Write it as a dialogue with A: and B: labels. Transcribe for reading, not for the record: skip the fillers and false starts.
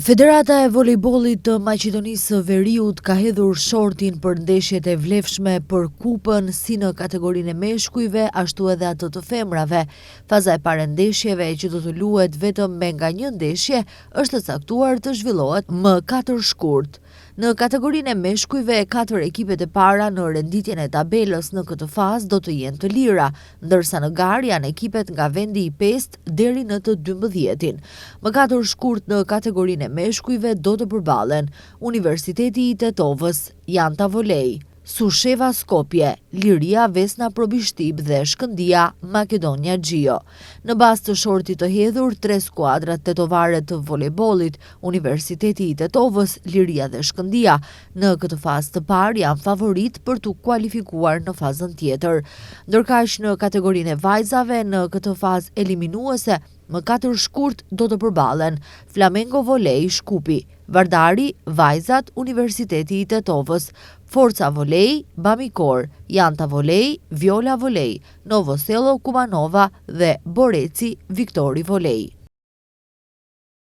A: Federata e volejbollit të Maqedonisë së Veriut ka hedhur shortin për ndeshjet e vlefshme për kupën si në kategorinë e meshkujve, ashtu edhe atë të femrave. Faza e parë e ndeshjeve, që do të luhet vetëm me nga një ndeshje, është caktuar të zhvillohet më 4 shkurt. Në kategorinë e meshkujve, 4 ekipet e para në renditjen e tabelës në këtë fazë do të jenë të lira, ndërsa në garë janë ekipet nga vendi i 5 deri në të 12-tin. Më 4 shkurt në kategorinë e meshkujve do të përballen Universiteti i Tetovës, Janta Volej, Susheva Skopje, Liria Vesna Probishtip dhe Shkëndia Makedonia Gjio. Në bazë të shortit të hedhur, 3 skuadrat tetovare të volejbollit, Universiteti i Tetovës, Liria dhe Shkëndia, në këtë fazë të parë janë favorit për të kualifikuar në fazën tjetër. Ndërkaq në kategorinë e vajzave, në këtë fazë eliminuese, më 4 shkurt do të përballen Flamengo Volej Shkupi, Vardari, Vajzat, Universiteti i Tetovës, Forca Volej, Bamikor, Janta Volej, Viola Volej, Novo Selo Kumanova dhe Boreci Viktori Volej.